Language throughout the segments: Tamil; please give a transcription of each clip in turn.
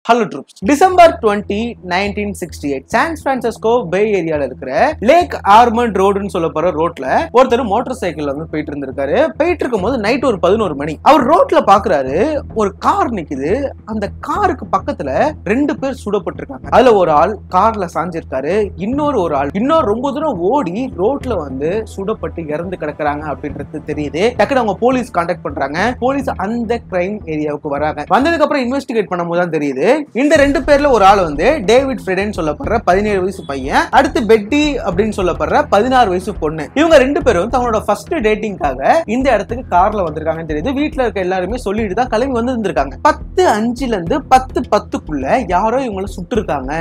Hello troops. December 20, 1968 San Francisco Bay ஏரியால இருக்கிற லேக் ஆர்மண்ட் ரோடுன்னு சொல்லப்படுற ரோட்ல ஒருத்தர் மோட்டார் சைக்கிள்ல வந்து போயிட்டு இருந்திருக்காரு. போயிட்டு இருக்கும் போது நைட் ஒரு 11 மணி அவர் ரோட்ல பாக்குறாரு, ஒரு கார் நிக்குது. அந்த காருக்கு பக்கத்துல 2 பேர் சுடப்பட்டிருக்காங்க. அதுல ஒரு ஆள் கார்ல சாஞ்சிருக்காரு, ஒரு ஆள் ரொம்ப தூரம் ஓடி ரோட்ல வந்து சுடப்பட்டு இறந்து கிடக்குறாங்க அப்படின்றது தெரியுது. டக்குனு அவங்க போலீஸ் கான்டாக்ட் பண்றாங்க. போலீஸ் அந்த கிரைம் ஏரியாவுக்கு வராங்க. வந்ததுக்கு அப்புறம் இன்வெஸ்டிகேட் பண்ணும்போது தான் தெரியுது, இந்த 2 பேர்ல ஒரு ஆள் வந்து டேவிட் ஃப்ரெடன் சொல்லப்படுற 17 வயசு பையன், அடுத்து பெட்டி அப்படின்னு சொல்லப்படுற 16 வயசு பொண்ணு. இவங்க 2 பேரும் தங்களோட ஃபர்ஸ்ட் டேட்டிங்காக இந்த இடத்துக்கு கார்ல வந்திருக்காங்கன்னு தெரியுது. வீட்டுல இருக்க எல்லாருமே சொல்லிட்டு தான் கிளம்பி வந்து இருந்திருக்காங்க. 10:05 இருந்து 10:10க்குள்ள யாரோ இவங்களை சுட்டிருக்காங்க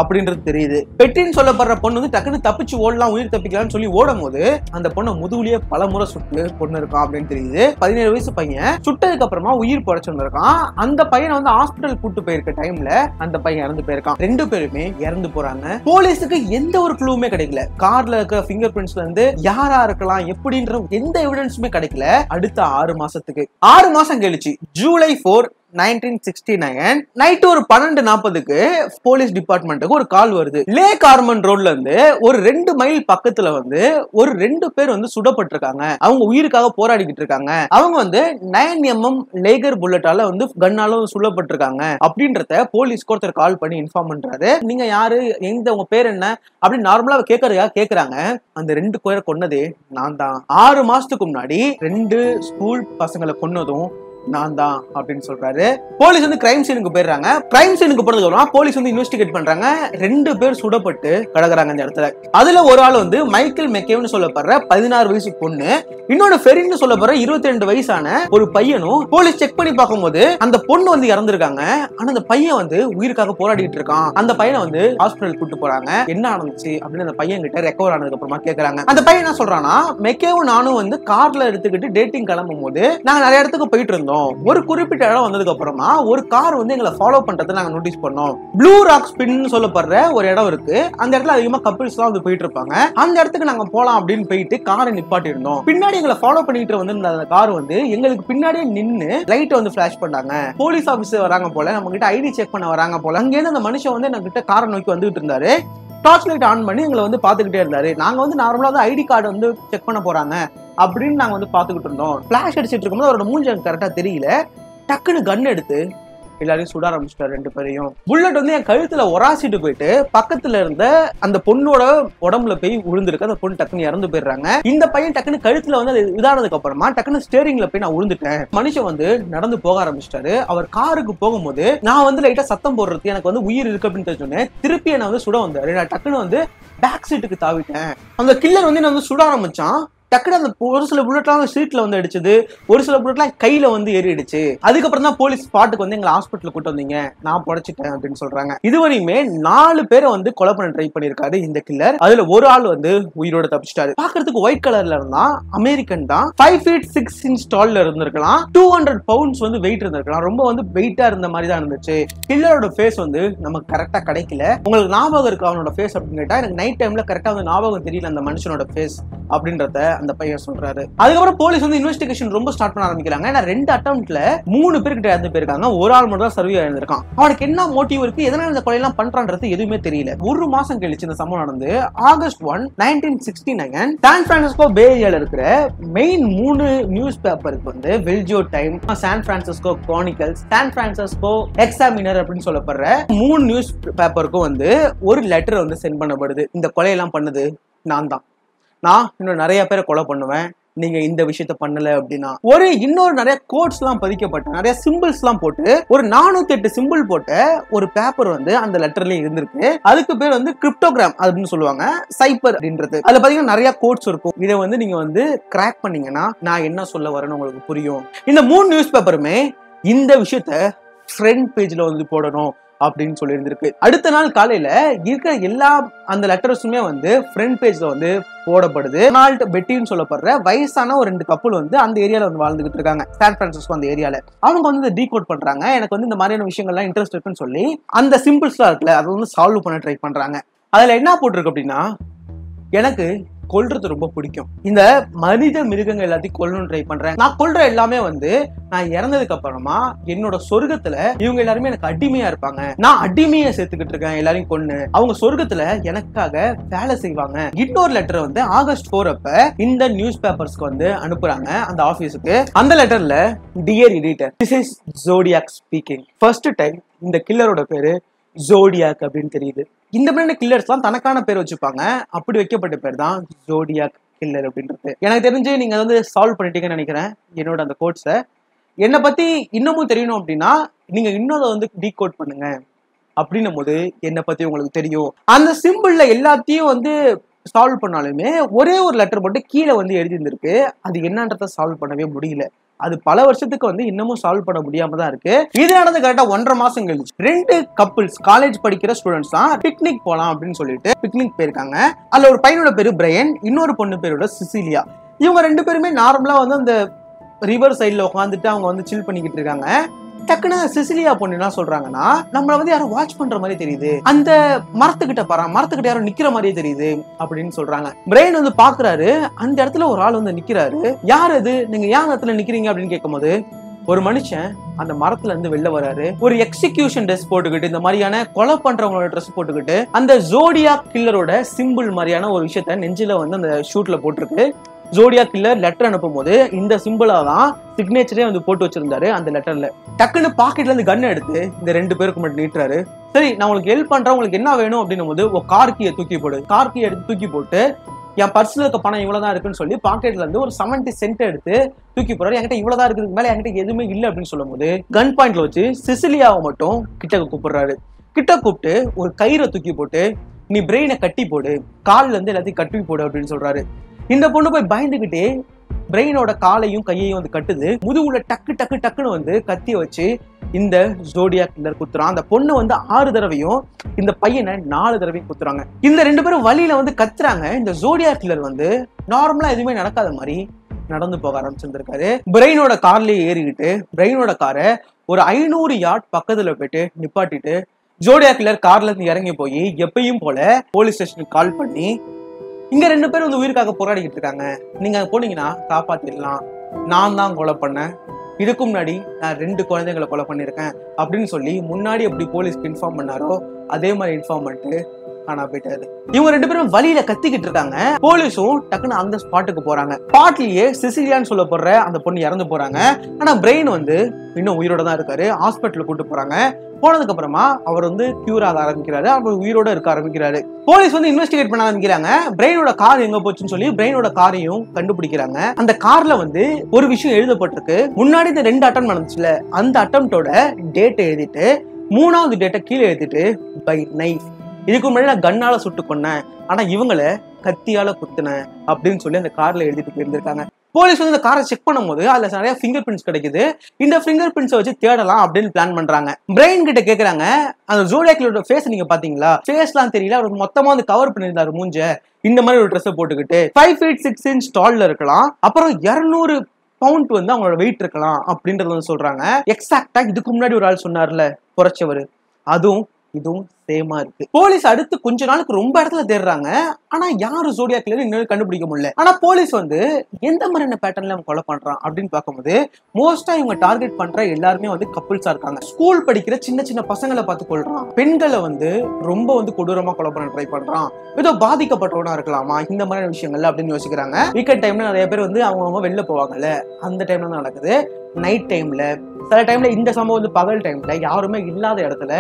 அப்படின்றது தெரியுது. பெட்டின்னு சொல்லப்படுற பொண்ணு வந்து டக்குன்னு தப்பிச்சு ஓடலாம், உயிர் தப்பிக்கலாம்னு சொல்லி ஓடும் போது அந்த பொண்ணை முதுகுலயே பல முறை சுட்டு பொண்ணு இருக்கான் அப்படின்னு தெரியுது. 17 வயசு பையன் சுட்டதுக்கு அப்புறமா உயிர் பொழைச்சிருந்திருக்கான். அந்த பையனை வந்து ஹாஸ்பிட்டல் கூட்டு போயிருக்க டைம்ல அந்த பையன் இறந்து போயிருக்கான். 2 பேருமே இறந்து போறாங்க. போலீஸுக்கு எந்த ஒரு க்ளூமே கிடைக்கல. கார்ல இருக்கிற ஃபிங்கர் பிரிண்ட்ஸ்ல இருந்து யாரா இருக்கலாம் எப்படின்ற எந்த எவிடன்ஸுமே கிடைக்கல. அடுத்த 6 மாசத்துக்கு 6 மாசம் கழிச்சு ஜூலை 4, 1969 நைட் ஒரு 12:40க்கு போலீஸ் டிபார்ட்மெண்ட்டுக்கு ஒரு கால் வருது. லேக் ஆர்மண்ட் ரோட்ல இருந்து ஒரு 2 மைல் பக்கத்துல வந்து ஒரு 2 பேர் வந்து சுடப்பட்டிருக்காங்க. அவங்க உயிருக்காக போராடிக்கிட்டு இருக்காங்க. அவங்க வந்து 9mm லேகர் புல்லட்டால வந்து கன்னால சுடப்பட்டிருக்காங்க அப்படின்றத போலீஸ்க்கு ஒருத்தர் கால் பண்ணி இன்ஃபார்ம் பண்றாரு. நீங்க யாரு, எந்த உங்க பேர் என்ன அப்படின்னு நார்மலா கேக்குறாங்க. அந்த 2 பேரை கொன்னதே நான் தான். 6 மாசத்துக்கு முன்னாடி 2 ஸ்கூல் பசங்களை கொன்னதும் நான் தான் அப்படின்னு சொல்றாரு. போலீஸ் வந்து கிரைம் சீனுக்கு போயிடுறாங்க. கிரைம் சீனுக்கு போனதுக்கு அப்புறம் போலீஸ் வந்து இன்வெஸ்டிகேட் பண்றாங்க. 2 பேர் சுடப்பட்டு கிடக்குறாங்க இந்த இடத்துல. அதுல ஒரு ஆள் வந்து மைக்கேல் மெக்கேவ்னு சொல்லப்படுற 16 வயசு பொண்ணு, இன்னொன்னு ஃபெரின்னு சொல்லப்படுற 22 வயசான ஒரு பையனும். போலீஸ் செக் பண்ணி பார்க்கும்போது அந்த பொண்ணு வந்து இறந்துருக்காங்க. ஆனா அந்த பையன் வந்து உயிருக்காக போராடிட்டு இருக்கான். அந்த பையனை வந்து ஹாஸ்பிட்டல் கூட்டு போறாங்க. என்ன நடந்துச்சு அப்படின்னு அந்த பையன் கிட்ட ரெக்கவர் ஆனதுக்கு அப்புறமா கேக்குறாங்க. அந்த பையன் என்ன சொல்றானா, மெக்கேவும் நானும் வந்து கார்ல எடுத்துக்கிட்டு டேட்டிங் கிளம்பும் போது நாங்க நிறைய இடத்துக்கு போயிட்டு இருந்தோம். ஒரு குறிப்பிட்ட இடம் வந்ததுக்கு அப்புறமா ஒரு கார் வந்து எங்களை ஃபாலோ பண்றதை நாங்க நோட்டீஸ் பண்ணோம். ப்ளூ ராக் ஸ்பின்னு சொல்லப்படுற ஒரு இடம் இருக்கு. அந்த இடத்துல அதிகமா கப்பிள்ஸ் எல்லாம் வந்து போயிட்டு இருப்பாங்க. அந்த இடத்துக்கு நாங்க போலாம் அப்படின்னு போயிட்டு காரை நிப்பாட்டி இருந்தோம். பின்னாடி எங்களை ஃபாலோ பண்ணிட்டு வந்து அந்த கார் வந்து எங்களுக்கு பின்னாடியே நின்னு லைட் வந்து பிளாஷ் பண்ணாங்க. போலீஸ் ஆபீசர் வராங்க போல, நம்ம கிட்ட ஐடி செக் பண்ண வராங்க போல. அங்கேருந்து அந்த மனுஷன் வந்து நம்ம கிட்ட காரை நோக்கி வந்துட்டு இருந்தாரு. டார்ச் லைட் ஆன் பண்ணி எங்களை வந்து பாத்துக்கிட்டே இருந்தாரு. நாங்க வந்து நார்மலா தான் ஐடி கார்டு வந்து செக் பண்ண போறாங்க அப்படின்னு நாங்க வந்து பாத்துக்கிட்டு இருந்தோம். பிளாஷ் அடிச்சிட்டு இருக்கும்போது அவரோட மூஞ்சி எனக்கு கரெக்டா தெரியல. டக்குன்னு கன் எடுத்து எல்லாரையும் சுட ஆரம்பிச்சிட்டாரு. 2 பேரையும். புல்லட் வந்து என் கழுத்துல உராசிட்டு போயிட்டு பக்கத்துல இருந்த அந்த பொண்ணோட உடம்புல போய் விழுந்திருக்கு. அந்த பொண்ணு டக்குன்னு இறந்து போயிடுறாங்க. இந்த பையன் டக்குன்னு கழுத்துல வந்து இதானதுக்கு அப்புறமா டக்குன்னு ஸ்டேரிங்ல போய் நான் விழுந்துட்டேன். மனுஷன் வந்து நடந்து போக ஆரம்பிச்சிட்டாரு. அவர் காருக்கு போகும்போது நான் வந்து லைட்டா சத்தம் போடுறது எனக்கு வந்து உயிர் இருக்கு அப்படின்னு சொன்னேன். திருப்பி என்ன வந்து சுட வந்தாரு. நான் டக்குன்னு வந்து பேக் சீட்டுக்கு தாவிட்டேன். அந்த கில்லர் வந்து என்ன வந்து சுட ஆரம்பிச்சான். டக்குனு அந்த ஒரு சில புல்லட்லாம் சீட்ல வந்து அடிச்சது, ஒரு சில புல்லட்லாம் கையில வந்து ஏறிடுச்சு. அதுக்கப்புறம் தான் போலீஸ் ஸ்பாட்டுக்கு வந்து எங்களை ஹாஸ்பிட்டல் கூட்டு வந்தீங்க, நான் பொழைச்சிட்டேன் அப்படின்னு சொல்றாங்க. இதுவரையுமே 4 பேரை வந்து கொலை பண்ண ட்ரை பண்ணிருக்காரு இந்த கில்லர். அதுல ஒரு ஆள் வந்து உயிரோட தப்பிச்சிட்டாரு. பாக்குறதுக்கு ஒயிட் கலர்ல இருந்தா, அமெரிக்கன் தான். 5 feet 6 inch டால்ல இருந்திருக்கலாம். 200 pounds வந்து வெயிட் இருந்திருக்கலாம். ரொம்ப வந்து வெயிட்டா இருந்த மாதிரி தான் இருந்துச்சு. கில்லரோட ஃபேஸ் வந்து நமக்கு கரெக்டா கிடைக்கல. உங்களுக்கு ஞாபகம் இருக்கு அவனோட ஃபேஸ் அப்படின்னு கேட்டா, எனக்கு நைட் டைம்ல கரெக்டா வந்து ஞாபகம் தெரியல அந்த மனுஷனோட ஃபேஸ் அப்படின்றத அந்த பையன் சொல்றாரு. அதுக்கப்புறம் போலீஸ் வந்து இன்வெஸ்டிகேஷன் ரொம்ப ஸ்டார்ட் பண்ண ஆரம்பிக்கிறாங்க. ஏன்னா 2 அட்டெம்ப்ட்ல 3 பேர்கிட்ட இறந்து போயிருக்காங்க. ஒரு ஆள் மட்டும் தான் சர்வே ஆயிருந்திருக்கான். அவனுக்கு என்ன மோட்டிவ் இருக்கு, எதனால இந்த கொலை எல்லாம் பண்றான்றது எதுவுமே தெரியல. 1 மாசம் கழிச்சு இந்த சம்பவம் நடந்து ஆகஸ்ட் 1, 1969 சான் பிரான்சிஸ்கோ பே ஏரியால இருக்கிற மெயின் 3 நியூஸ் பேப்பருக்கு வந்து பெல்ஜியோ time, San Francisco Chronicles, San Francisco Examiner அப்படின்னு சொல்லப்படுற 3 நியூஸ் பேப்பருக்கும் வந்து ஒரு லெட்டர் வந்து சென்ட் பண்ணப்படுது. இந்த கொலையெல்லாம் பண்ணது நான் தான். நான் இன்னும் நிறைய பேரை கொலை பண்ணுவேன், நீங்க இந்த விஷயத்த பண்ணல அப்படின்னா. இன்னொரு நிறைய கோட்ஸ் எல்லாம் பதிக்கப்பட்ட, நிறைய சிம்பிள்ஸ் எல்லாம் போட்டு ஒரு 408 சிம்பிள் போட்ட ஒரு பேப்பர் வந்து அந்த லெட்டர்ல இருந்திருக்கு. அதுக்கு பேர் வந்து கிரிப்டோகிராம் அப்படின்னு சொல்லுவாங்க, சைபர் அப்படின்றது. அதுல பாத்தீங்கன்னா நிறைய கோட்ஸ் இருக்கும். இதை வந்து நீங்க வந்து கிராக் பண்ணீங்கன்னா நான் என்ன சொல்ல வரேன்னு உங்களுக்கு புரியும். இந்த 3 நியூஸ் பேப்பருமே இந்த விஷயத்த ஃப்ரண்ட் பேஜ்ல வந்து போடணும் அப்படின்னு சொல்லி இருந்திருக்கு. அடுத்த நாள் காலையில இருக்கிற எல்லா அந்த லெட்டர்ஸுமே வந்து ஃப்ரண்ட் பேஜ்ல வந்து போடப்படுது. ரொனால்ட் பெட்டின்னு சொல்லப்படுற வயசான ஒரு 2 கப்பல் வந்து அந்த ஏரியால வந்து வாழ்ந்துகிட்டு இருக்காங்க, சான் பிரான்சிஸ்கோ அந்த ஏரியால. அவங்க வந்து டீகோட் பண்றாங்க. எனக்கு வந்து இந்த மாதிரியான விஷயங்கள்லாம் இன்ட்ரெஸ்ட் இருக்குன்னு சொல்லி அந்த சிம்பிள்ஸ்லாம் இருக்குல்ல அதை வந்து சால்வ் பண்ண ட்ரை பண்றாங்க. அதுல என்ன போட்டிருக்கு அப்படின்னா, எனக்கு கொல்றது ரொம்ப பிடிக்கும். இந்த மனித மிருகங்கள் எல்லாத்தையும் கொல்லணும்னு ட்ரை பண்றேன். நான் கொல்ற எல்லாமே வந்து நான் இறந்ததுக்கு அப்புறமா என்னோட சொர்க்கத்துல இவங்க எல்லாருமே எனக்கு அடிமையா இருப்பாங்க. நான் அடிமையை சேர்த்துக்கிட்டு இருக்கேன் எல்லாரையும் கொன்னு. அவங்க சொர்க்கத்துல எனக்காக வேலை செய்வாங்க. இன்னொரு லெட்டர் வந்து ஆகஸ்ட் 4 அப்ப இந்த நியூஸ் பேப்பர்ஸ்க்கு வந்து அனுப்புறாங்க அந்த ஆபீஸுக்கு. அந்த லெட்டர்ல dear editor, this is zodiac speaking. First time இந்த கில்லரோட பேரு ஜோடியாக் அப்படின்னு தெரியுது. இந்த மாதிரி கில்லர்ஸ்லாம் தனக்கான பேர் வச்சுப்பாங்க. அப்படி வைக்கப்பட்ட பேர் தான் ஜோடியாக் கில்லர் அப்படின்றது. எனக்கு தெரிஞ்சு நீங்க வந்து சால்வ் பண்ணிட்டீங்கன்னு நினைக்கிறேன் என்னோட அந்த கோட்ஸை. என்னை பத்தி இன்னமும் தெரியணும் அப்படின்னா நீங்க இன்னொரு வந்து டீகோட் பண்ணுங்க. அப்படின்னும் போது என்னை பத்தி உங்களுக்கு தெரியும். அந்த சிம்பிள்ல எல்லாத்தையும் வந்து சால்வ் பண்ணாலுமே ஒரே ஒரு லெட்டர் மட்டும் கீழே வந்து எழுதி இருந்திருக்கு. அது என்னன்றத சால்வ் பண்ணவே முடியல. அது பல வருஷத்துக்கு வந்து இன்னமும் சால்வ் பண்ண முடியாம தான் இருக்கு. இது நடந்து கரெக்டா 1.5 மாசம் கழிச்சு 2 கப்பிள்ஸ் காலேஜ் படிக்கிற ஸ்டூடெண்ட்ஸ் தான் பிக்னிக் போலாம் அப்படின்னு சொல்லிட்டு பிக்னிக் போயிருக்காங்க. அதுல ஒரு பையனோட பேரு பிரையன், இன்னொரு பொண்ணு பேரோட சிசிலியா. இவங்க 2 பேருமே நார்மலா வந்து அந்த ரிவர் சைட்ல உட்காந்துட்டு அவங்க வந்து சில் பண்ணிக்கிட்டு இருக்காங்க. டக்குன்னு சிசிலியா பொண்ணு என்ன சொல்றாங்கன்னா, நம்மள வந்து யாரும் வாட்ச் பண்ற மாதிரி தெரியுது, அந்த மரத்துக்கிட்ட பாரு, மரத்துக்கிட்ட யாரும் நிக்கிற மாதிரியே தெரியுது அப்படின்னு சொல்றாங்க. பிரெயின் வந்து பாக்குறாரு, அந்த இடத்துல ஒரு ஆள் வந்து நிக்கிறாரு. யார் அது, நீங்க ஏன் இடத்துல நிக்கிறீங்க அப்படின்னு கேட்கும் போது ஒரு மனுஷன் அந்த மரத்துல இருந்து வெளில வராரு. ஒரு எக்ஸிகியூஷன் ட்ரெஸ் போட்டுக்கிட்டு, இந்த மாதிரியான கொலை பண்றவங்களோட ட்ரெஸ் போட்டுக்கிட்டு, அந்த ஜோடியாக் கில்லரோட சிம்பிள் மாதிரியான ஒரு விஷயத்த நெஞ்சில வந்து அந்த ஷூட்ல போட்டிருக்கு. ஜோடியாக் கில்லர் லெட்டர் அனுப்பும் போது இந்த சிம்பிளா தான் சிக்னேச்சரே வந்து போட்டு வச்சிருந்தாரு அந்த லெட்டர்ல. டக்குன்னு பாக்கெட்ல இருந்து கன் எடுத்து இந்த 2 பேருக்கு மட்டும் நீட்டுறாரு. சரி, நான் உங்களுக்கு ஹெல்ப் பண்றேன், உங்களுக்கு என்ன வேணும் அப்படின்னும் போது ஒரு கார் கீயை தூக்கி போடு. கார் கீயை எடுத்து தூக்கி போட்டு என் பர்ஸ்ல இருக்க பணம் இவ்வளவுதான் இருக்குன்னு சொல்லி பாக்கெட்ல இருந்து ஒரு 70 சென்ட் எடுத்து தூக்கி போறாரு. என்கிட்ட இவ்வளவுதான் இருக்குது, மேல என்கிட்ட எதுவுமே இல்லை அப்படின்னு சொல்லும் போது கன் பாயிண்ட்ல வச்சு சிசிலியாவை மட்டும் கிட்ட கூப்பிடுறாரு. கிட்ட கூப்பிட்டு ஒரு கயிறை தூக்கி போட்டு நீ பிரெயினை கட்டி போடு, கால்ல இருந்து எல்லாத்தையும் கட்டி போடு அப்படின்னு சொல்றாரு. இந்த பொண்ணு போய் பயந்துகிட்டே பிரெயினோட காலையும் கையையும் வந்து கட்டுது. முதுகுல டக்கு டக்கு டக்குன்னு வந்து கத்திய வச்சு இந்த ஜோடியாக் கில்லர் குத்துறான். அந்த பொண்ணு வந்து 6 தடவையும் இந்த பையனை 4 தடவையும் குத்துறாங்க. இந்த 2 பேரும் வழியில வந்து கத்துறாங்க. இந்த ஜோடியாக் கில்லர் வந்து நார்மலா எதுவுமே நடக்காத மாதிரி நடந்து போக ஆரம்பிச்சிருந்திருக்காரு. பிரெயினோட கார்லயே ஏறிக்கிட்டு பிரெயினோட காரை ஒரு 500 யார்ட் பக்கத்துல போயிட்டு நிப்பாட்டிட்டு ஜோடியாக் கில்லர் கார்ல இருந்து இறங்கி போய் எப்பயும் போல போலீஸ் ஸ்டேஷனுக்கு கால் பண்ணி, இங்க 2 பேரும் வந்து உயிருக்காக போராடிக்கிட்டு இருக்காங்க, நீங்க போனீங்கன்னா காப்பாத்திடலாம், நான் தான் கொலை பண்ணேன், இதுக்கு முன்னாடி நான் 2 குழந்தைங்களை கொலை பண்ணிருக்கேன் அப்படின்னு சொல்லி முன்னாடி எப்படி போலீஸ்க்கு இன்ஃபார்ம் பண்ணாரோ அதே மாதிரி இன்ஃபார்ம் பண்ணிட்டு காணா போயிட்டாரு. இவங்க 2 பேரும் வழியில கத்திக்கிட்டு இருக்காங்க. போலீஸும் டக்குன்னு அந்த ஸ்பாட்டுக்கு போறாங்க. ஸ்பாட்லயே சிசிலியான்னு சொல்லப்படுற அந்த பொண்ணு இறந்து போறாங்க. ஆனா பிரெயின் வந்து இன்னும் உயிரோட தான் இருக்காரு. ஹாஸ்பிட்டலுக்கு கூட்டு போறாங்க. போனதுக்கு அப்புறமா அவர் வந்து கியூர் ஆக ஆரம்பிக்கிறாரு. அவர் உயிரோட இருக்க ஆரம்பிக்கிறாரு. போலீஸ் வந்து இன்வெஸ்டிகேட் பண்ண ஆரம்பிக்கிறாங்க. பிரெயினோட கார் எங்க போச்சுன்னு சொல்லி பிரெயினோட காரையும் கண்டுபிடிக்கிறாங்க. அந்த கார்ல வந்து ஒரு விஷயம் எழுதப்பட்டிருக்கு. முன்னாடி இந்த 2 அட்டம் நடந்துச்சுல, அந்த அட்டம்டோட டேட்டை எழுதிட்டு 3வது டேட்டை கீழே எழுதிட்டு பை நைஃப், இதுக்கு முன்னாடி நான் கண்ணால சுட்டு கொன்னேன், ஆனா இவங்கள கத்தியால குத்துனேன் அப்படின்னு சொல்லி அந்த கார்ல எழுதிட்டு போயிருந்திருக்காங்க. போலீஸ் வந்து இந்த காரை செக் பண்ணும் போது அதுல நிறைய ஃபிங்கர் பிரிண்ட்ஸ் கிடைக்குது. இந்த ஃபிங்கர் பிரிண்ட்ஸை வச்சு தேடலாம் அப்படின்னு பிளான் பண்றாங்க. பிரெயின் கிட்ட கேக்குறாங்க, அந்த ஜோடியாக்லோட ஃபேஸ் நீங்க பாத்தீங்களா? ஃபேஸ்லாம் தெரியல, அவருக்கு மொத்தமா வந்து கவர் பண்ணிருந்தாரு மூஞ்ச. இந்த மாதிரி ஒரு ட்ரெஸ் போட்டுக்கிட்டு 5 feet 6 inch டால்ல இருக்கலாம், அப்புறம் 200 பவுண்ட் வந்து அவங்களோட வெயிட் இருக்கலாம் அப்படின்றது வந்து சொல்றாங்க. எக்ஸாக்டா இதுக்கு முன்னாடி ஒரு ஆள் சொன்னார்ல குறைச்சவர், அதுவும் இதுவும் சேமா இருக்கு. போலீஸ் அடுத்து கொஞ்ச நாளுக்கு ரொம்ப இடத்துல தேடுறாங்க. ஆனா யாரு ஜோடியாக் கில்லர் இன்னும் கண்டுபிடிக்க முடியல. ஆனா போலீஸ் வந்து எந்த மாதிரியான பேட்டர்ன்ல அவன் கொலை பண்றான் அப்படின்னு பார்க்கும்போது மோஸ்டா இவங்க டார்கெட் பண்ற எல்லாருமே வந்து கப்பிள்ஸா இருக்காங்க. ஸ்கூல் படிக்கிற சின்ன சின்ன பசங்களை பார்த்து கொள்றான், பெண்களை வந்து ரொம்ப வந்து கொடூரமா கொலை பண்ண ட்ரை பண்றான், ஏதோ பாதிக்கப்பட்டவனா இருக்கலாமா, இந்த மாதிரியான விஷயங்கள்ல அப்படின்னு யோசிக்கிறாங்க. வீக்கெண்ட் டைம்ல நிறைய பேர் வந்து அவங்க வெளில போவாங்கல்ல, அந்த டைம்ல தான் நடக்குது. நைட் டைம்ல, சில டைம்ல இந்த சம்பவம் வந்து பகல் டைம்ல யாருமே இல்லாத இடத்துல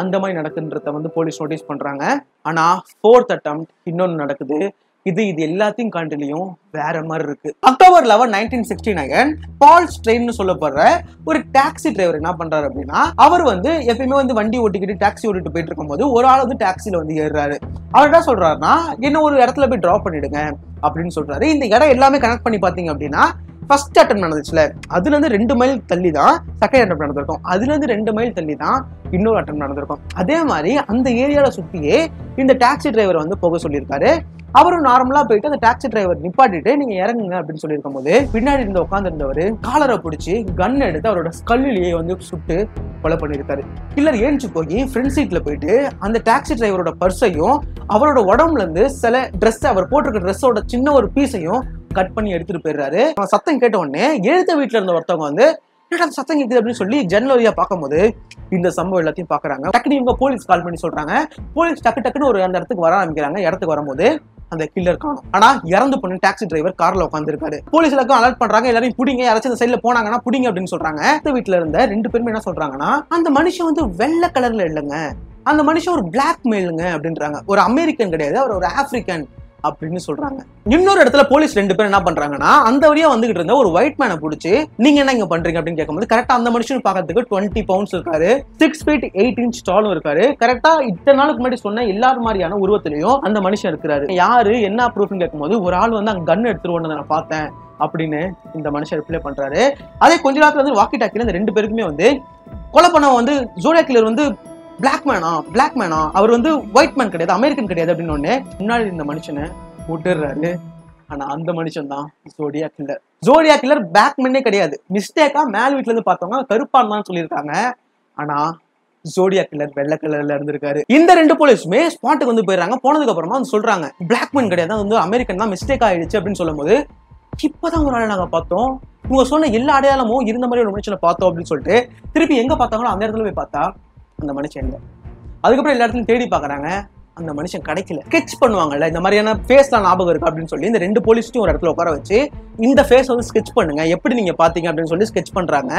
அந்த மாதிரி நடக்குன்றத வந்து போலீஸ் நோட்டீஸ் பண்றாங்க. ஆனா 4th attempt இன்னொன்னு நடக்குது. இது எல்லாத்தையும் காண்டிலையும் வேற மாதிரி இருக்கு. அக்டோபர் 11, 1969 பால் ஸ்ட்ரெயின் சொல்லப்படுற ஒரு டாக்ஸி டிரைவர் என்ன பண்றாரு அப்படின்னா, அவர் வந்து எப்பயுமே வந்து வண்டி ஓட்டிக்கிட்டு டாக்ஸி ஓட்டிட்டு போயிட்டு இருக்கும் போது ஒரு ஆள் வந்து டாக்ஸில வந்து ஏறுறாரு. அவர் என்ன சொல்றாருன்னா, என்ன ஒரு இடத்துல போய் டிராப் பண்ணிடுங்க அப்படின்னு சொல்றாரு. இந்த இடம் எல்லாமே கனெக்ட் பண்ணி பாத்தீங்க அப்படின்னா ஃபர்ஸ்ட் அட்டெம்ப்ட் நடந்துச்சுல, அதுல இருந்து 2 மைல் தள்ளி தான் செகண்ட் அட்டெம்ப்ட் நடந்திருக்கும். அதுல இருந்து 2 மைல் தள்ளி தான் இன்னொரு அட்டெம்ப்ட் நடந்திருக்கும். அதே மாதிரி அந்த ஏரியால சுத்தியே இந்த டாக்ஸி டிரைவர் வந்து போக சொல்லியிருக்காரு. அவரும் நார்மலா போயிட்டு அந்த டாக்ஸி டிரைவர் நிப்பாட்டிட்டு நீங்க இறங்குங்க அப்படின்னு சொல்லியிருக்கும் போது பின்னாடி இருந்து உட்கார்ந்து இருந்தவர் காலரை பிடிச்சி கன் எடுத்து அவரோட ஸ்கல்லிலேயே வந்து சுட்டு கொலை பண்ணியிருக்காரு. கில்லர் ஏஞ்சி போய் ஃப்ரண்ட் சீட்ல போயிட்டு அந்த டாக்ஸி டிரைவரோட பர்ஸையும் அவரோட உடம்புல இருந்து சில ட்ரெஸ், அவர் போட்டிருக்க ட்ரெஸ்ஸோட சின்ன ஒரு பீஸையும் கட் பண்ணி எடுத்துட்டு போயிடுறாரு. சத்தம் கேட்ட உடனே எழுத்த வீட்டுல இருந்த ஒருத்தவங்க வந்து சத்தம் கேட்குது அப்படின்னு சொல்லி ஜன்னல் வழியா பார்க்கும்போது இந்த சம்பவம் எல்லாத்தையும் பாக்குறாங்க. டக்குனு இவங்க போலீஸ் கால் பண்ணி சொல்றாங்க. போலீஸ் டக்குன்னு ஒரு அந்த இடத்துக்கு வர ஆரம்பிக்கிறாங்க. இடத்துக்கு வரும்போது அந்த கில்லர் காணும். ஆனா இறந்து பண்ணி டாக்ஸி டிரைவர் கார்ல உட்காந்துருக்காரு. போலீஸ் எல்லாருக்கும் அலர்ட் பண்றாங்க, எல்லாரையும் புடிங்க, யாராச்சும் இந்த சைட்ல போனாங்கன்னா புடிங்க அப்படின்னு சொல்றாங்க. வீட்டுல இருந்த 2 பேருமே என்ன சொல்றாங்கன்னா, அந்த மனுஷன் வந்து வெள்ளை கலர்ல இல்லைங்க, அந்த மனுஷன் ஒரு பிளாக் மேலுங்க அப்படின்றாங்க. ஒரு அமெரிக்கன் கிடையாது, அவர் ஒரு ஆப்பிரிக்கன் அப்படின்னு சொல்றாங்க. இன்னொரு இடத்துல போலீஸ் 2 பேர் என்ன பண்றாங்கன்னா, அந்த வழியா வந்துகிட்டு இருந்த ஒரு ஒயிட் மேனை பிடிச்சி நீங்க என்ன இங்க பண்றீங்க அப்படின்னு கேட்கும்போது, கரெக்டா அந்த மனுஷன் பாக்கிறதுக்கு 20 பவுண்ட்ஸ் இருக்காரு, 6 feet 8 inch டாலும் இருக்காரு. கரெக்டா இத்தனை நாளுக்கு முன்னாடி சொன்ன எல்லாரும் மாதிரியான உருவத்திலையும் அந்த மனுஷன் இருக்கிறாரு. யாரு என்ன ப்ரூஃப்னு கேட்கும்போது, ஒரு ஆள் வந்து அங்க கன் எடுத்துட்டு வந்து நான் பார்த்தேன் அப்படின்னு இந்த மனுஷன் ரிப்ளை பண்றாரு. அதே கொஞ்ச நேரத்துல வந்து வாக்கி டாக்கில இந்த 2 பேருக்குமே வந்து கொலை பண்ண வந்து ஜோடியாக் கில்லர் வந்து பிளாக் மேனா, அவர் வந்து ஒயிட் மேன் கிடையாது, அமெரிக்கன் கிடையாது அப்படின்னு ஒண்ணு முன்னாடி இந்த மனுஷனை விட்டுறாரு. ஆனா அந்த மனுஷன் தான் zodiac killer. Zodiac killer black மேனே கிடையாது, மிஸ்டேக்கா மேல் வீட்டுல இருந்து பார்த்தவங்க கருப்பான் தான் சொல்லியிருக்காங்க. ஆனா ஜோடியாக் கில்லர் வெள்ளை கலர்ல இருந்திருக்காரு. இந்த 2 போலீஸுமே ஸ்பாட்டுக்கு வந்து போயிடுறாங்க. போனதுக்கு அப்புறமா வந்து சொல்றாங்க, பிளாக் மேன் கிடையாது, வந்து அமெரிக்கன் தான், மிஸ்டேக் ஆயிடுச்சு அப்படின்னு சொல்லும் போது, இப்பதான் ஒரு ஆளை நாங்க பார்த்தோம், இவங்க சொன்ன எல்லா அடையாளமும் இருந்த மாதிரி ஒரு மனுஷனை பார்த்தோம் அப்படின்னு சொல்லிட்டு திருப்பி எங்க பார்த்தாங்களோ அந்த இடத்துல போய் பார்த்தா அந்த மனுஷன் இல்லை. அதுக்கப்புறம் எல்லா இடத்துலையும் தேடி பாக்குறாங்க, அந்த மனுஷன் கிடைக்கல. ஸ்கெட்ச் பண்ணுவாங்கல்ல, இந்த மாதிரியான ஃபேஸ்லாம் ஞாபகம் இருக்கு அப்படின்னு சொல்லி இந்த 2 போலீஸ்டையும் ஒரு இடத்துல உட்கார வச்சு இந்த ஃபேஸ் வந்து ஸ்கெட்ச் பண்ணுங்க, எப்படி நீங்க பாத்தீங்க அப்படின்னு சொல்லி ஸ்கெட்ச் பண்றாங்க.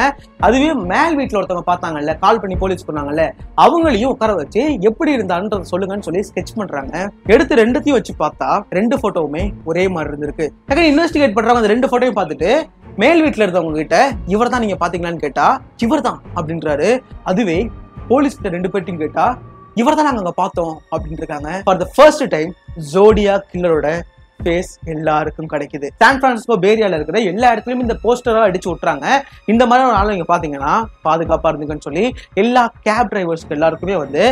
அதுவே மேல் வீட்டுல ஒருத்தவங்க பார்த்தாங்கல்ல, கால் பண்ணி போலீஸ் பண்ணாங்கல்ல, அவங்களையும் உட்கார வச்சு எப்படி இருந்தான்றத சொல்லுங்கன்னு சொல்லி ஸ்கெட்ச் பண்றாங்க. எடுத்து 2த்தையும் வச்சு பார்த்தா 2 போட்டோவுமே ஒரே மாதிரி இருந்திருக்கு. இன்வெஸ்டிகேட் பண்றாங்க. அந்த 2 போட்டோவையும் பார்த்துட்டு மேல் வீட்டுல இருந்தவங்க கிட்ட இவர் தான் நீங்க பாத்தீங்களான்னு கேட்டா இவர் தான் அப்படின்றாரு. அதுவே போலீஸ் கிட்ட 2 பேர்ட்டையும் கேட்டா இவர் தான் நாங்க அங்க பார்த்தோம் அப்படின்னு இருக்காங்க. For the first time zodiac கில்லரோட ஃபேஸ் எல்லாருக்கும் கிடைக்குது. சான் பிரான்சிஸ்கோ பே ஏரியால இருக்கிற எல்லா இடத்துலயும் இந்த போஸ்டரா அடிச்சு விட்டுறாங்க. இந்த மாதிரி ஒரு ஆள் நீங்க பாத்தீங்கன்னா பாதுகாப்பா இருந்துங்கன்னு சொல்லி எல்லா கேப் டிரைவர்ஸ்க்கு எல்லாருக்குமே வந்து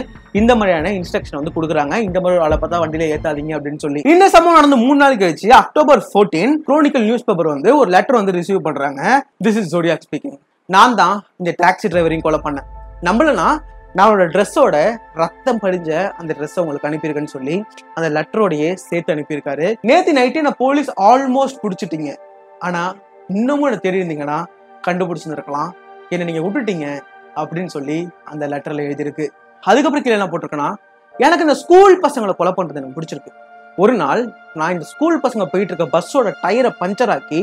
இந்த மாதிரியான இன்ஸ்ட்ரக்ஷன் வந்து கொடுக்குறாங்க. இந்த மாதிரி ஒரு ஆளை பார்த்தா வண்டியில ஏத்தாதீங்க அப்படின்னு சொல்லி. இந்த சம்பவம் நடந்து 3 நாள் கழிச்சு அக்டோபர் 14 குரோனிக்கல் நியூஸ் பேப்பர் வந்து ஒரு லெட்டர் வந்து ரிசீவ் பண்றாங்க. This is zodiac speaking. நான் தான் இந்த டாக்ஸி டிரைவரையும் கொலை பண்ணேன். நம்மளனா நான் ட்ரெஸ்ஸோட ரத்தம் படிஞ்ச அந்த ட்ரெஸ் உங்களுக்கு அனுப்பியிருக்கேன்னு சொல்லி அந்த லெட்டரோடையே சேர்த்து அனுப்பியிருக்காரு. நேத்து நைட்டே நான் போலீஸ் ஆல்மோஸ்ட் பிடிச்சிட்டீங்க, ஆனா இன்னமும் எனக்கு தெரியிருந்தீங்கன்னா கண்டுபிடிச்சிருக்கலாம், என்ன நீங்க விட்டுட்டீங்க அப்படின்னு சொல்லி அந்த லெட்டர்ல எழுதியிருக்கு. அதுக்கப்புறம் கீழே என்ன போட்டிருக்கேன்னா, எனக்கு இந்த ஸ்கூல் பசங்களை கொலை பண்றது எனக்கு பிடிச்சிருக்கு. ஒரு நாள் நான் இந்த ஸ்கூல் பசங்க போயிட்டு இருக்க பஸ்ஸோட டயரை பஞ்சர் ஆக்கி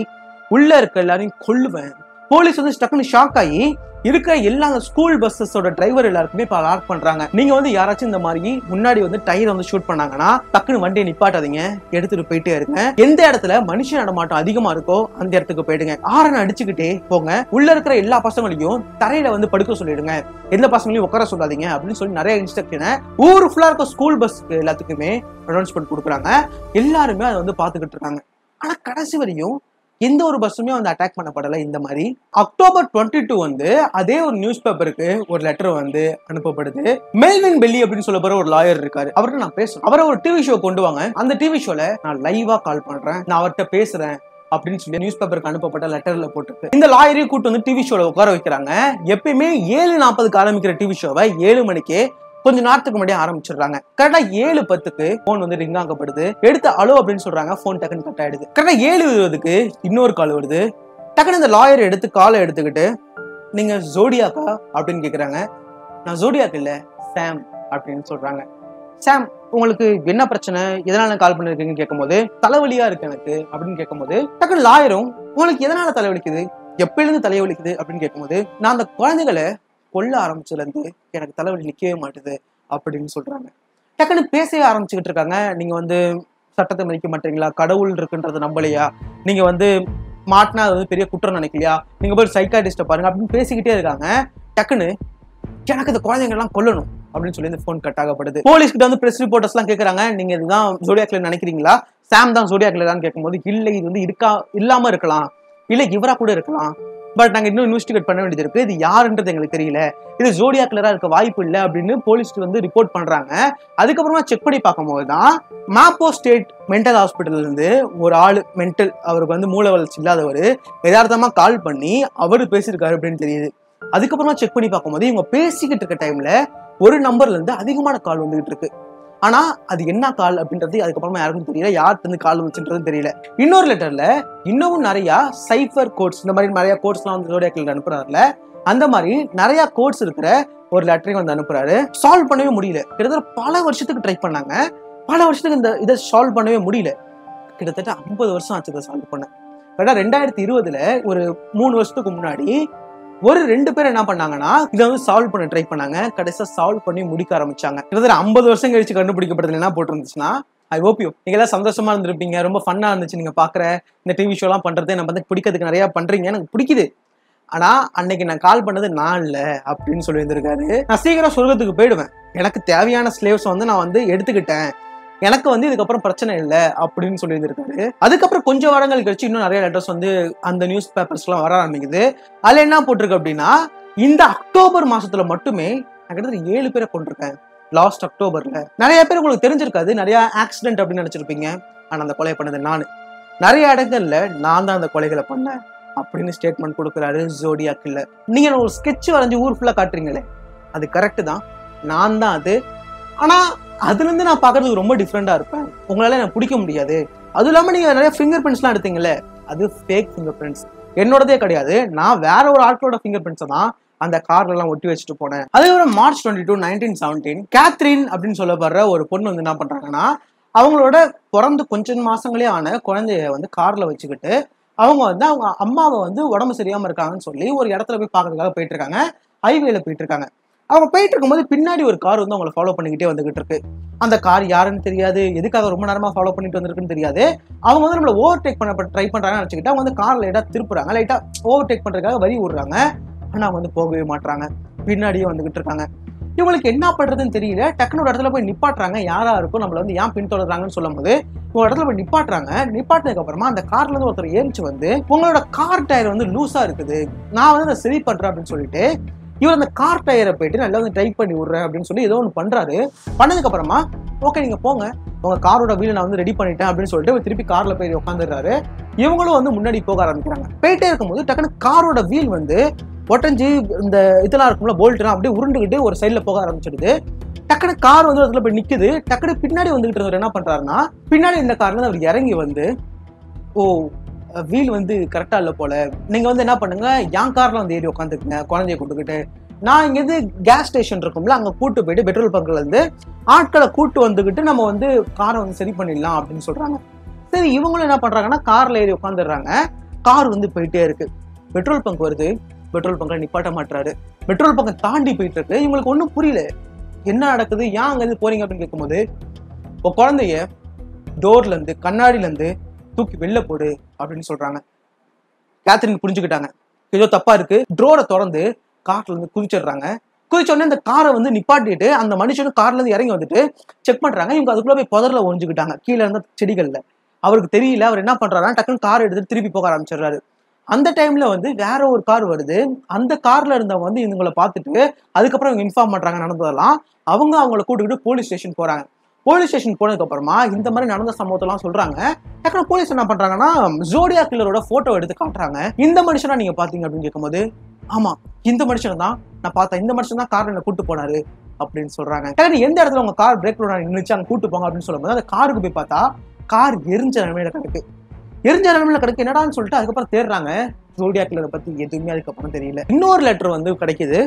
உள்ள இருக்க எல்லாரையும் கொல்லுவேன். போலீஸ் வந்து டக்குன்னு ஷாக் ஆகி இருக்கிற எல்லா ஸ்கூல் பஸ்ஸஸோட டிரைவர் எல்லாருக்குமே இப்ப அலாட் பண்றாங்க. நீங்க வந்து யாராச்சும் இந்த மாதிரி முன்னாடி வந்து டயர் வந்து ஷூட் பண்ணாங்கன்னா டக்குன்னு வண்டியை நிப்பாட்டாதீங்க, எடுத்துட்டு போயிட்டே இருங்க. எந்த இடத்துல மனுஷ நடமாட்டம் அதிகமா இருக்கோ அந்த இடத்துக்கு போயிடுங்க. ஆரன் அடிச்சுக்கிட்டே போங்க. உள்ள இருக்கிற எல்லா பசங்களையும் தரையில வந்து படுக்க சொல்லிடுங்க, எந்த பசங்களையும் உட்கார சொல்லாதீங்க அப்படின்னு சொல்லி நிறைய இன்ஸ்ட்ரக்ஷனை ஊர் ஃபுல்லா இருக்க ஸ்கூல் பஸ்க்கு எல்லாத்துக்குமே அனௌன்ஸ்மெண்ட் கொடுக்குறாங்க. எல்லாருமே அதை வந்து பாத்துக்கிட்டு இருக்காங்க. ஆனா கடைசி வரையும் எந்த ஒரு பஸ்ஸுமே வந்து அட்டாக் பண்ணப்படலை. இந்த மாதிரி அக்டோபர் 22 வந்து அதே ஒரு நியூஸ் பேப்பருக்கு ஒரு லெட்டர் வந்து அனுப்பப்படுது. மெல்வின் பெல்லி அப்படின்னு சொல்ல போற ஒரு லாயர் இருக்காரு, அவர்கிட்ட நான் பேசுறேன், அவரை ஒரு டிவி ஷோ கொண்டு வாங்க, அந்த டிவி ஷோல நான் லைவா கால் பண்றேன், நான் அவர்கிட்ட பேசுறேன் அப்படின்னு சொல்லி நியூஸ் பேப்பருக்கு அனுப்பப்பட்ட லெட்டர்ல போட்டுருக்கு. இந்த லாயரையும் கூட்டு வந்து டிவி ஷோல உட்கார வைக்கிறாங்க. எப்பயுமே 7:40 ஆரம்பிக்கிற டிவி ஷோவை 7 மணிக்கு கொஞ்சம் நேரத்துக்கு முன்னாடியே ஆரம்பிச்சிடுறாங்க. கரெக்டா 7:10 போன் வந்து ரிங் ஆகப்படுது. எடுத்து அலோ அப்படின்னு சொல்றாங்க, போன் டக்குன்னு கட் ஆயிடுது. கரெக்டா 7:20 இன்னொரு கால் வருது. டக்குன்னு இந்த லாயர் எடுத்து காலை எடுத்துக்கிட்டு நீங்க ஜோடியாக்கா அப்படின்னு கேக்குறாங்க. நான் ஜோடியாக் இல்ல, சாம் அப்படின்னு சொல்றாங்க. சாம், உங்களுக்கு என்ன பிரச்சனை, எதனால கால் பண்ணிருக்கீங்கன்னு கேட்கும்போது தலைவலியா இருக்கு எனக்கு அப்படின்னு கேட்கும்போது டக்குன்னு லாயரும் உங்களுக்கு எதனால தலைவலிக்குது, எப்ப இருந்து தலைவலிக்குது அப்படின்னு கேட்கும்போது நான் அந்த குழந்தைகளை கொல்ல ஆரம்பிச்சதுல இருந்து எனக்கு தலைவலி நிக்கவே மாட்டுது அப்படின்னு சொல்றாங்க. டக்குன்னு பேசவே ஆரம்பிச்சுக்கிட்டு இருக்காங்க. நீங்க வந்து சட்டத்தை மதிக்க மாட்டீங்களா, கடவுள் இருக்குன்றத நம்பலையா, நீங்க வந்து மாட்டினா அது வந்து பெரிய குற்றம் நினைக்கலையா, நீங்க போய் சைக்காட்டிஸ்ட பாருங்க அப்படின்னு பேசிக்கிட்டே இருக்காங்க. டக்குன்னு எனக்கு இந்த குழந்தைங்க எல்லாம் கொல்லணும் அப்படின்னு சொல்லி இந்த போன் கட் ஆகப்படுது. போலீஸ் கிட்ட வந்து பிரஸ் ரிப்போர்ட்டர்ஸ் எல்லாம் கேட்கறாங்க, நீங்க இதுதான் ஜோடியாக்ல நினைக்கிறீங்களா, சாம் தான் ஜோடியாக்ல தான் கேட்கும்போது இல்லை, இது வந்து இல்லாம இருக்கலாம், இல்ல இவரா கூட இருக்கலாம், பட் நாங்க இன்னும் இன்வெஸ்டிகேட் பண்ண வேண்டியது இருக்கு, இது யாருன்றது எங்களுக்கு தெரியல, இது ஜோடியா கில்லரா இருக்க வாய்ப்பு இல்லை அப்படின்னு போலீஸ் வந்து ரிப்போர்ட் பண்றாங்க. அதுக்கப்புறமா செக் பண்ணி பார்க்கும்போது தான் மாப்போ ஸ்டேட் மென்டல் ஹாஸ்பிட்டல்ல இருந்து ஒரு ஆளு மென்டல், அவருக்கு வந்து மூளை வளர்ச்சி இல்லாதவர், யதார்த்தமா கால் பண்ணி அவரு பேசியிருக்காரு அப்படின்னு தெரியுது. அதுக்கப்புறமா செக் பண்ணி பார்க்கும்போது இவங்க பேசிக்கிட்டு இருக்க டைம்ல ஒரு நம்பர்ல இருந்து அதிகமான கால் வந்துகிட்டு இருக்கு. ஆனா அது என்ன கால் அப்படின்றது அதுக்கப்புறமா யாருக்கும் தெரியல, யாருக்கு வந்து கால் வந்துச்சுன்றது தெரியல. இன்னொரு லெட்டர்ல இன்னமும் நிறைய சைஃபர் கோட்ஸ், இந்த மாதிரி நிறைய கோட்ஸ் எல்லாம் வந்து ஜோடியாக் கில்லர் அனுப்புறாருல, அந்த மாதிரி நிறைய கோட்ஸ் இருக்கிற ஒரு லெட்டரையும் வந்து அனுப்புறாரு. சால்வ் பண்ணவே முடியல. கிட்டத்தட்ட பல வருஷத்துக்கு ட்ரை பண்ணாங்க, பல வருஷத்துக்கு இந்த இதை சால்வ் பண்ணவே முடியல. கிட்டத்தட்ட 50 வருஷம் ஆச்சு இதை சால்வ் பண்ண. 2020 ஒரு 3 வருஷத்துக்கு முன்னாடி ஒரு 2 பேர் என்ன பண்ணாங்கன்னா இதை வந்து சால்வ் பண்ண ட்ரை பண்ணாங்க. கடைசியா சால்வ் பண்ணி முடிக்க ஆரம்பிச்சாங்க. கிட்டத்தட்ட 50 வருஷம் கழிச்சு கண்டுபிடிக்கப்பட்டதுல என்ன போட்டிருந்துச்சுன்னா, ஐ ஹோப் யூ நீங்க எல்லாம் சந்தோஷமா இருந்திருப்பீங்க, ரொம்ப ஃபன்னா இருந்துச்சு நீங்க பாக்குற இந்த டிவி ஷோ எல்லாம் பண்றது, நம்ம வந்து பிடிக்கிறதுக்கு நிறைய பண்றீங்க, எனக்கு பிடிக்குது. ஆனா அன்னைக்கு நான் கால் பண்ணது நான் இல்ல அப்படின்னு சொல்லி இருந்திருக்காரு. நான் சீக்கிரம் சொர்க்கத்துக்கு போயிடுவேன், எனக்கு தேவையான ஸ்லேவ்ஸ் வந்து நான் வந்து எடுத்துக்கிட்டேன், எனக்கு வந்து இதுக்கப்புறம் பிரச்சனை இல்லை அப்படின்னு சொல்லி இருந்திருக்காரு. அதுக்கப்புறம் கொஞ்சம் வாரங்கள் கழிச்சு இன்னும் நிறைய லெட்டர்ஸ் வந்து அந்த நியூஸ் பேப்பர்ஸ் எல்லாம் வர ஆரம்பிக்குது. அதுல என்ன போட்டிருக்கு அப்படின்னா, இந்த அக்டோபர் மாசத்துல மட்டுமே நான் கிட்டத்தட்ட 7 பேரை கொண்டிருக்கேன். லாஸ்ட் அக்டோபர்ல நிறைய பேர் உங்களுக்கு தெரிஞ்சிருக்காது, நிறைய ஆக்சிடென்ட் அப்படின்னு நினைச்சிருப்பீங்க. ஆனா அந்த கொலை பண்ணது நானு, நிறைய இடங்கள்ல நான் தான் அந்த கொலைகளை பண்ணேன் அப்படின்னு ஸ்டேட்மெண்ட் கொடுக்குறாரு ஜோடியாக் கில்லர். நீங்க ஒரு ஸ்கெட்ச் வரைஞ்சி ஊர் ஃபுல்லா காட்டுறீங்களே, அது கரெக்ட் தான், நான் தான் அது. ஆனா அதுல இருந்து நான் பாக்குறதுக்கு ரொம்ப டிஃப்ரெண்டா இருப்பேன், உங்களால எனக்கு பிடிக்க முடியாது. அதுவும் இல்லாம நீங்க நிறைய ஃபிங்கர் பிரிண்ட்ஸ் எல்லாம் எடுத்தீங்கல்ல, அது ஃபேக் ஃபிங்கர் பிரிண்ட்ஸ், என்னோடதே கிடையாது. நான் வேற ஒரு ஆட்களோட ஃபிங்கர் பிரிண்ட்ஸை தான் அந்த கார்ல எல்லாம் ஒட்டி வச்சுட்டு போனேன். அதுக்கப்புறம் மார்ச் 22, 1917 கேத்ரின் அப்படின்னு சொல்லப்படுற ஒரு பொண்ணு வந்து என்ன பண்றாங்கன்னா, அவங்களோட பிறந்து கொஞ்சம் மாசங்களே ஆன குழந்தைய வந்து கார்ல வச்சுக்கிட்டு அவங்க வந்து அவங்க அம்மாவை வந்து உடம்பு சரியாம இருக்காங்கன்னு சொல்லி ஒரு இடத்துல போய் பார்க்கறதுக்காக போயிட்டு இருக்காங்க. ஹைவேல போயிட்டு இருக்காங்க. அவங்க போயிட்டு இருக்கும்போது பின்னாடி ஒரு கார் வந்து அவங்களை ஃபாலோ பண்ணிக்கிட்டே வந்துகிட்டு இருக்கு. அந்த கார் யாருன்னு தெரியாது, எதுக்காக ரொம்ப நேரமா ஃபாலோ பண்ணிட்டு வந்திருக்குன்னு தெரியாது. அவங்க வந்து நம்மள ஓவர்டேக் பண்ண ட்ரை பண்றாங்கன்னு நினைச்சுக்கிட்டு அவங்க வந்து கார் லைட்டா திருப்புறாங்க, லைட்டா ஓவர்டேக் பண்றதுக்காக வரி விடுறாங்க. ஆனா அவங்க வந்து போகவே மாட்டாங்க, பின்னாடியே வந்துகிட்டு இருக்காங்க. இவங்களுக்கு என்ன பண்றதுன்னு தெரியல. டக்குனு ஒரு இடத்துல போய் நிப்பாட்டுறாங்க. யாரா இருக்கும் நம்மள வந்து ஏன் பின்தொடர்றாங்கன்னு சொல்லும் போது ஒரு இடத்துல போய் நிப்பாட்டுறாங்க. நிப்பாட்டினதுக்கு அப்புறமா அந்த கார்ல இருந்து ஒருத்தர் ஏறிச்சு வந்து, உங்களோட கார் டயர் வந்து லூஸா இருக்குது, நான் வந்து அதை சரி பண்றேன் அப்படின்னு சொல்லிட்டு இவர் அந்த கார் டயரை போயிட்டு நல்லா வந்து ட்ரை பண்ணி விடுறேன் அப்படின்னு சொல்லி ஏதோ ஒன்று பண்றாரு. பண்ணதுக்கு அப்புறமா ஓகே நீங்க போங்க, உங்க காரோட வீலை நான் வந்து ரெடி பண்ணிட்டேன் அப்படின்னு சொல்லிட்டு திருப்பி கார்ல போய் உட்காந்துடுறாரு. இவங்களும் வந்து முன்னாடி போக ஆரம்பிக்கிறாங்க. போயிட்டே இருக்கும்போது டக்குனு காரோட வீல் வந்து ஒட்டஞ்சு இந்த இதெல்லாம் இருக்கும்ல போல்ட்லாம் அப்படியே உருண்டுகிட்டு ஒரு சைட்ல போக ஆரம்பிச்சிடுது. டக்குனு கார் வந்து இடத்துல போய் நிக்குது. டக்குனு பின்னாடி வந்துகிட்டு இருந்தவர் என்ன பண்றாருன்னா, பின்னாடி இந்த கார்ல அவர் இறங்கி வந்து, ஓ வீல் வந்து கரெக்டா இல்லை போல, நீங்க வந்து என்ன பண்ணுங்க என் கார்ல வந்து ஏறி உட்காந்துக்குங்க குழந்தைய கொண்டுக்கிட்டு, நான் இங்கேருந்து கேஸ் ஸ்டேஷன் இருக்கும்ல அங்க கூட்டு போயிட்டு பெட்ரோல் பங்க்ல இருந்து ஆட்களை கூட்டு வந்துகிட்டு நம்ம வந்து காரை வந்து சரி பண்ணிடலாம் அப்படின்னு சொல்றாங்க. சரி இவங்களும் என்ன பண்றாங்கன்னா கார்ல ஏறி உட்காந்துடுறாங்க. கார் வந்து போயிட்டே இருக்கு. பெட்ரோல் பங்க் வருது, பெட்ரோல் பங்க்ல நிப்பாட்ட மாட்டாரு. பெட்ரோல் பங்க் தாண்டி போயிட்டு இருக்கு. இவங்களுக்கு ஒன்றும் புரியல என்ன நடக்குது, ஏன் அங்க இருந்து போறீங்க அப்படின்னு கேட்கும்போது, இப்போ குழந்தைய டோர்ல இருந்து கண்ணாடியில இருந்து தூக்கி வெளில போடு அப்படின்னு சொல்றாங்க. கேத்ரின் புரிஞ்சுக்கிட்டாங்க ஏதோ தப்பா இருக்கு. டோரை திறந்து கார்ல இருந்து குதிச்சிடுறாங்க. குதிச்ச உடனே அந்த காரை வந்து நிப்பாட்டிட்டு அந்த மனுஷனும் கார்ல இருந்து இறங்கி வந்துட்டு செக் பண்றாங்க. இவங்க அதுக்குள்ள போய் புதர்ல ஒழிஞ்சுக்கிட்டாங்க கீழே இருந்த செடிகள்ல. அவருக்கு தெரியல. அவர் என்ன பண்றாருன்னா டக்குன்னு கார் எடுத்துட்டு திருப்பி போக ஆரம்பிச்சிடுறாரு. அந்த டைம்ல வந்து வேற ஒரு கார் வருது. அந்த கார்ல இருந்தவங்க வந்து இவங்களை பார்த்துட்டு அதுக்கப்புறம் இவங்க இன்ஃபார்ம் பண்றாங்க நடந்ததெல்லாம். அவங்கள கூட்டிக்கிட்டு போலீஸ் ஸ்டேஷன் போறாங்க. போலீஸ் ஸ்டேஷன் போனதுக்கு அப்புறமா இந்த மாதிரி நடந்த சம்பவத்தெல்லாம் சொல்றாங்க. டக்குனு போலீஸ் என்ன பண்றாங்கன்னா ஜோடியாக் கில்லரோட போட்டோ எடுத்து காட்டுறாங்க. இந்த மனுஷனா நீங்க பாத்தீங்க அப்படின்னு கேட்கும்போது, ஆமா இந்த மனுஷன் தான் நான் பார்த்தேன், இந்த மனுஷன் தான் கார்ல என்ன கூட்டு போனாரு அப்படின்னு சொல்றாங்க. எந்த இடத்துல உங்க கார் பிரேக் நின்னுச்சு அங்க கூட்டு போங்க அப்படின்னு சொல்லும்போது அந்த காருக்கு போய் பார்த்தா கார் எரிஞ்ச நிலைமையில கிடக்கு. எரிஞ்ச நிலைமையில கிடக்கு என்னடான்னு சொல்லிட்டு அதுக்கப்புறம் தேடுறாங்க. ஜோடியாக் கில்லரை பத்தி எதுவுமே அதுக்கப்புறம் தெரியல. இன்னொரு லெட்டர் வந்து கிடைக்குது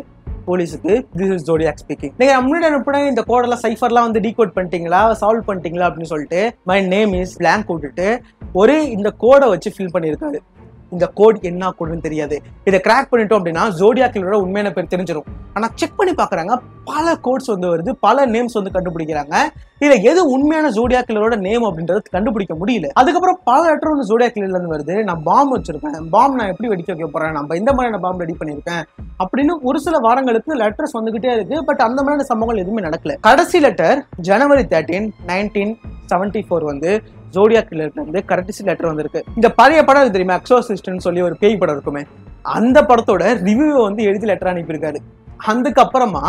போலீஸுக்கு. This is zodiac speaking. நீங்க முன்னாடி அனுப்பின இந்த கோடெல்லாம் சைஃபர்லாம் வந்து டீகோட் பண்ணிட்டீங்களா, சால்வ் பண்ணிட்டீங்களா அப்படின்னு சொல்லிட்டு மை நேம் இஸ் பிளாங்க் போட்டுட்டு ஒரு இந்த கோடை வச்சு ஃபில் பண்ணியிருக்காரு. இந்த கோட் என்ன கோடுன்னு தெரியாது. இதை கிராக் பண்ணிட்டோம் அப்படின்னா ஜோடியாக் கில்லரோட உண்மையான பேர் தெரிஞ்சிடும். ஆனா செக் பண்ணி பாக்குறாங்க, பல கோட்ஸ் வந்து வருது, பல நேம்ஸ் வந்து கண்டுபிடிக்கிறாங்க. இதுல எது உண்மையான ஜோடியாக் கில்லரோட நேம் அப்படின்றது கண்டுபிடிக்க முடியல. அதுக்கப்புறம் பல லெட்டர் வந்து ஜோடியாக் கில்லர்ல இருந்து வருது. நான் பாம்பு வச்சிருக்கேன், பாம்பு நான் எப்படி வெடிக்க வைக்க போறேன், நம்ம இந்த மாதிரியான பாம்பு ரெடி பண்ணிருக்கேன் அப்படின்னு ஒரு சில வாரங்களுக்கு லெட்டர்ஸ் வந்துகிட்டே இருக்கு. பட் அந்த மாதிரியான சம்பவங்கள் எதுவுமே நடக்கல. கடைசி லெட்டர் ஜனவரி 13, 1974 வந்து ஜோடியாக் கில்லர்ல இருந்து கரக்டிசி லெட்டர் வந்திருக்கு. இந்த பழைய படம் தெரியுமா, எக்ஸோசிஸ்ட்னு சொல்லி ஒரு பேய் படம் இருக்குமே, அந்த படத்தோட ரிவ்யூ வந்து எழுதி லெட்டர் அனுப்பியிருக்காரு. அதுக்கப்புறமா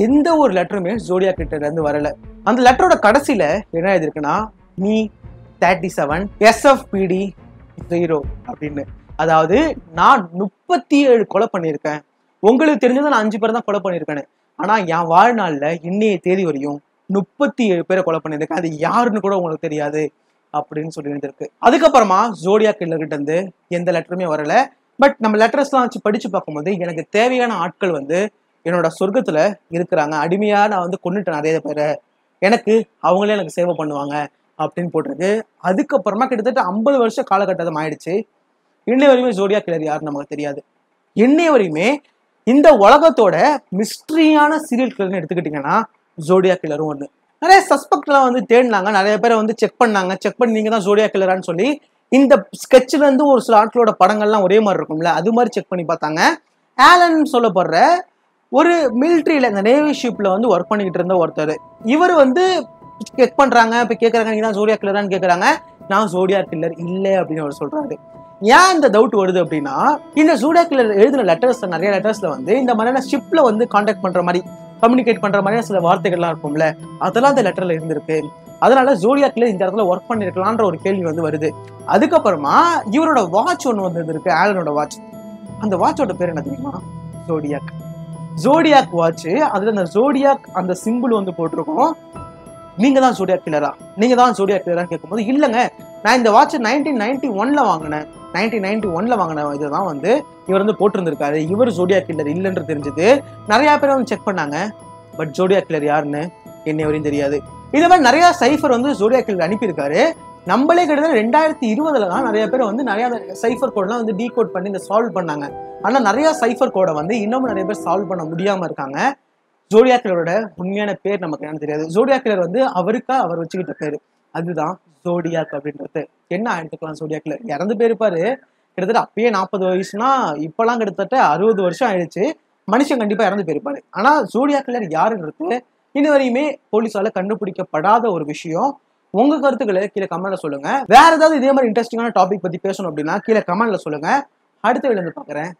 எந்த ஒரு லெட்டருமே ஜோடியாக் கிட்ட இருந்து வரல. அந்த லெட்டரோட கடைசியில என்ன எழுதிருக்குன்னா, மீ 37 SFPD 0 அப்படின்னு. அதாவது நான் 37 கொலை பண்ணியிருக்கேன், உங்களுக்கு தெரிஞ்சதை நான் 5 பேர் தான் கொலை பண்ணியிருக்கேன், ஆனா என் வாழ்நாள்ல இன்னைய தேதி வரையும் 37 பேரை கொலை பண்ணியிருக்கேன், அது யாருன்னு கூட உங்களுக்கு தெரியாது அப்படின்னு சொல்லி இருந்திருக்கு. அதுக்கப்புறமா ஜோடியாக் கில்லர் கிட்ட இருந்து எந்த லெட்டருமே வரல. பட் நம்ம லெட்டர்ஸ்லாம் வச்சு படிச்சு பார்க்கும்போது எனக்கு தேவையான ஆட்கள் வந்து என்னோட சொர்க்கத்துல இருக்கிறாங்க, அடிமையா நான் வந்து கொண்டுட்டேன் நிறைய பேரை, எனக்கு அவங்களே எனக்கு சேவை பண்ணுவாங்க அப்படின்னு போட்டிருக்கு. அதுக்கப்புறமா கிட்டத்தட்ட 50 வருஷம் காலகட்டம் ஆயிடுச்சு. இன்னை வரையுமே ஜோடியாக் கில்லர் யாருன்னு நமக்கு தெரியாது. இன்னை வரையுமே இந்த உலகத்தோட மிஸ்ட்ரியான சீரியல் கில்லர்னு எடுத்துக்கிட்டீங்கன்னா ஜோடியாக் கில்லரும் ஒண்ணு. நிறைய சஸ்பெக்ட் எல்லாம் வந்து தேடினாங்க, நிறைய பேரை வந்து செக் பண்ணாங்க. செக் பண்ணி நீங்க தான் ஜோடியாக் கில்லரான்னு சொல்லி இந்த ஸ்கெட்ச்ல இருந்து ஒரு சில ஆட்களோட படங்கள்லாம் ஒரே மாதிரி இருக்கும்ல, அது மாதிரி செக் பண்ணி பார்த்தாங்க. ஆலன் சொல்லப்படுற ஒரு மிலிட்ரியில இந்த நேவி ஷிப்ல வந்து ஒர்க் பண்ணிக்கிட்டு இருந்த ஒருத்தர், இவர் வந்து செக் பண்றாங்க. இப்ப கேட்கறாங்க, நீங்க தான் ஜோடியாக் கில்லரான்னு கேட்கறாங்க. நான் ஜோடியாக் கில்லர் இல்லை அப்படின்னு அவர் சொல்றாரு. ஏன் இந்த டவுட் வருது அப்படின்னா, இந்த ஜோடியாக் கில்லர் எழுதின லெட்டர்ஸ், நிறைய லெட்டர்ஸ்ல வந்து இந்த மாதிரியான ஷிப்ல வந்து கான்டாக்ட் பண்ற மாதிரி, கம்யூனிகேட் பண்ற மாதிரியான சில வார்த்தைகள்லாம் இருக்கும்ல, அதெல்லாம் அந்த லெட்டர்ல இருந்திருக்கு. அதனால ஜோடியாக் கில்லர் இந்த இடத்துல ஒர்க் பண்ணிருக்கலான்ற ஒரு கேள்வி வந்து வருது. அதுக்கப்புறமா இவரோட வாட்ச் ஒன்று வந்து இருக்கு, ஆலனோட வாட்ச். அந்த வாட்சோட பேர் என்ன தெரியுமா? ஜோடியாக். Zodiac watch. அதுல அந்த ஜோடியாக் அந்த சிம்பிள் வந்து போட்டிருக்கோம். நீங்க தான் ஜோடியாக் கில்லரா, நீங்க தான் ஜோடியாக் கில்லரா கேட்கும்போது, இல்லைங்க நான் இந்த வாட்ச் 1991ல வாங்கினேன், 1991ல வாங்கின இதுதான் வந்து இவர் வந்து போட்டிருந்திருக்காரு, இவர் ஜோடியாக் கில்லர் இல்லைன்னு தெரிஞ்சது. நிறைய பேர் வந்து செக் பண்ணாங்க. பட் ஜோடியாக் கில்லர் யாருன்னு என்னை வரையும் தெரியாது. இதே மாதிரி நிறைய சைஃபர் வந்து ஜோடியாக் கில்லர் அனுப்பியிருக்காரு. நம்மளே கிட்டத்தட்ட 2020ல தான் நிறைய பேர் வந்து நிறைய சைஃபர் கோட்லாம் வந்து டீகோட் பண்ணி இந்த சால்வ் பண்ணாங்க. ஆனா நிறைய சைஃபர் கோடை வந்து இன்னமும் நிறைய பேர் சால்வ் பண்ண முடியாம இருக்காங்க. ஜோடியாக் கில்லரோட உண்மையான பேர் நமக்கு என்னன்னு தெரியாது. ஜோடியாக் கில்லர் வந்து அவருக்கா அவர் வச்சுக்கிட்ட பேரு, அதுதான் ஜோடியாக் அப்படின்றது. என்ன ஆயிட்டுக்கலாம், ஜோடியாக் கில்லர் இறந்து போயிருப்பாரு. கிட்டத்தட்ட அப்பயே 40 வயசுனா இப்பெல்லாம் கிட்டத்தட்ட 60 வருஷம் ஆயிடுச்சு. மனுஷன் கண்டிப்பா இறந்து போயிருப்பாரு. ஆனா ஜோடியாக் கில்லர் யாருன்றது இன்ன வரையுமே போலீஸால கண்டுபிடிக்கப்படாத ஒரு விஷயம். உங்க கருத்துக்களை கீழே கமெண்ட்ல சொல்லுங்க. வேற ஏதாவது இதே மாதிரி இன்ட்ரெஸ்டிங்கான டாபிக் பத்தி பேசணும் அப்படின்னா கீழே கமெண்ட்ல சொல்லுங்க. அடுத்த வீடியோல இருந்து பாக்குறேன்.